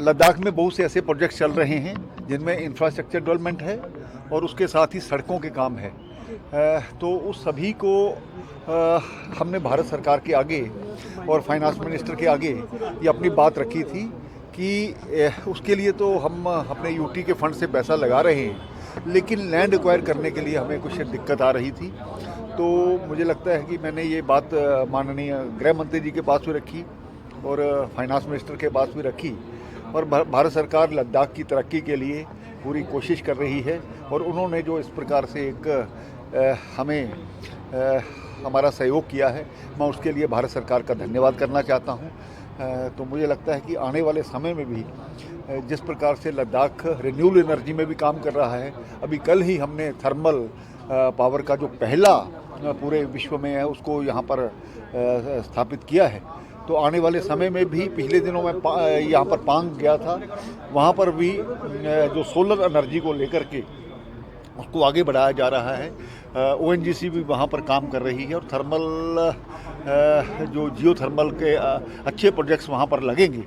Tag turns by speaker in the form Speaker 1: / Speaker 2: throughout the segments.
Speaker 1: लद्दाख में बहुत से ऐसे प्रोजेक्ट्स चल रहे हैं जिनमें इंफ्रास्ट्रक्चर डेवलपमेंट है और उसके साथ ही सड़कों के काम है। तो उस सभी को हमने भारत सरकार के आगे और फाइनेंस मिनिस्टर के आगे ये अपनी बात रखी थी कि उसके लिए तो हम अपने यूटी के फंड से पैसा लगा रहे हैं, लेकिन लैंड एक्वायर करने के लिए हमें कुछ दिक्कत आ रही थी। तो मुझे लगता है कि मैंने ये बात माननीय गृह मंत्री जी के पास भी रखी और फाइनेंस मिनिस्टर के पास भी रखी, और भारत सरकार लद्दाख की तरक्की के लिए पूरी कोशिश कर रही है। और उन्होंने जो इस प्रकार से एक हमें हमारा सहयोग किया है, मैं उसके लिए भारत सरकार का धन्यवाद करना चाहता हूँ। तो मुझे लगता है कि आने वाले समय में भी जिस प्रकार से लद्दाख रिन्यूएबल एनर्जी में भी काम कर रहा है, अभी कल ही हमने थर्मल पावर का जो पहला पूरे विश्व में है उसको यहाँ पर स्थापित किया है। तो आने वाले समय में भी, पिछले दिनों में यहाँ पर पांग गया था, वहाँ पर भी जो सोलर एनर्जी को लेकर के उसको आगे बढ़ाया जा रहा है। ONGC भी वहाँ पर काम कर रही है और थर्मल जो जियो थर्मल के अच्छे प्रोजेक्ट्स वहाँ पर लगेंगे।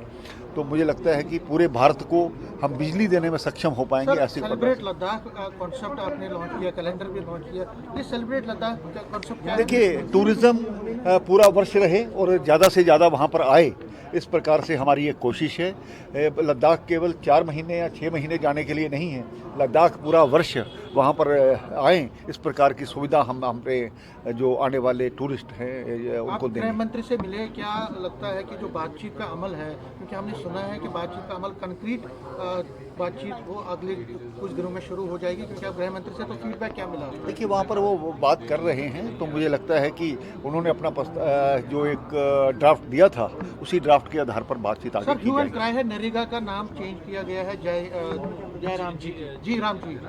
Speaker 1: तो मुझे लगता है कि पूरे भारत को हम बिजली देने में सक्षम हो पाएंगे। ऐसे
Speaker 2: सेलिब्रेट लद्दाख कॉन्सेप्ट आपने लॉन्च किया, कैलेंडर भी लॉन्च किया, ये सेलिब्रेट लद्दाख का कॉन्सेप्ट क्या है?
Speaker 1: देखिए, टूरिज़्म पूरा वर्ष रहे और ज़्यादा से ज़्यादा वहाँ पर आए, इस प्रकार से हमारी एक कोशिश है। लद्दाख केवल 4 महीने या 6 महीने जाने के लिए नहीं है, लद्दाख पूरा वर्ष वहाँ पर आएँ, इस प्रकार की सुविधा हम पे जो आने वाले टूरिस्ट हैं उनको देंगे।
Speaker 2: गृह मंत्री से मिले, क्या लगता है कि जो बातचीत का अमल है, क्योंकि हमने सुना है कि बातचीत का अमल कंक्रीट बातचीत वो अगले कुछ दिनों में शुरू हो जाएगी, क्योंकि आप गृह मंत्री से तो फीडबैक क्या मिला?
Speaker 1: देखिए, वहाँ पर वो बात कर रहे हैं, तो मुझे लगता है कि उन्होंने अपना जो एक ड्राफ्ट दिया था उसी ड्राफ्ट के आधार पर बातचीत आगे की जाएगी।
Speaker 2: क्राई है, नरेगा का नाम चेंज किया गया है, जयराम जी,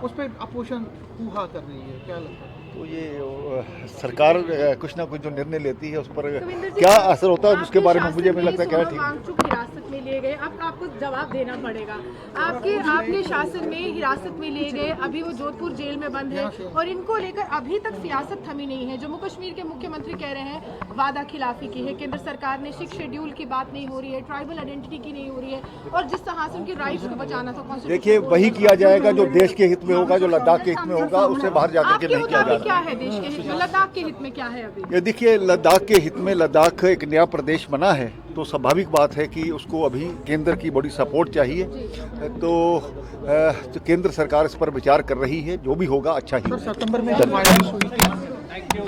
Speaker 2: उस पर अपोजिशन हुआ कर रही है, क्या लगता है?
Speaker 1: तो ये सरकार कुछ ना कुछ जो निर्णय लेती है उस पर क्या असर होता है उसके बारे में मुझे लगता है क्या ठीक है।
Speaker 3: हिरासत में लिए गए, अब आपको जवाब देना पड़ेगा। आपके शासन में हिरासत में लिए गए, अभी वो जोधपुर जेल में बंद है और इनको लेकर अभी तक सियासत थमी नहीं है। जम्मू कश्मीर के मुख्यमंत्री कह रहे हैं वादा खिलाफी की है, केंद्र सरकार ने 6 शेड्यूल की बात नहीं हो रही है, ट्राइबल आइडेंटिटी की नहीं हो रही है, और जिस तरह से उनके राइट्स को बचाना था।
Speaker 1: देखिए, वही किया जाएगा जो देश के हित में होगा, जो लद्दाख के हित में होगा, उससे बाहर जाकर के नहीं किया जाएगा।
Speaker 3: क्या है देश के हित में, लद्दाख के हित में क्या है अभी?
Speaker 1: ये देखिए, लद्दाख के हित में, लद्दाख एक नया प्रदेश बना है, तो स्वाभाविक बात है कि उसको अभी केंद्र की बड़ी सपोर्ट चाहिए। तो केंद्र सरकार इस पर विचार कर रही है, जो भी होगा अच्छा ही।
Speaker 2: सितंबर में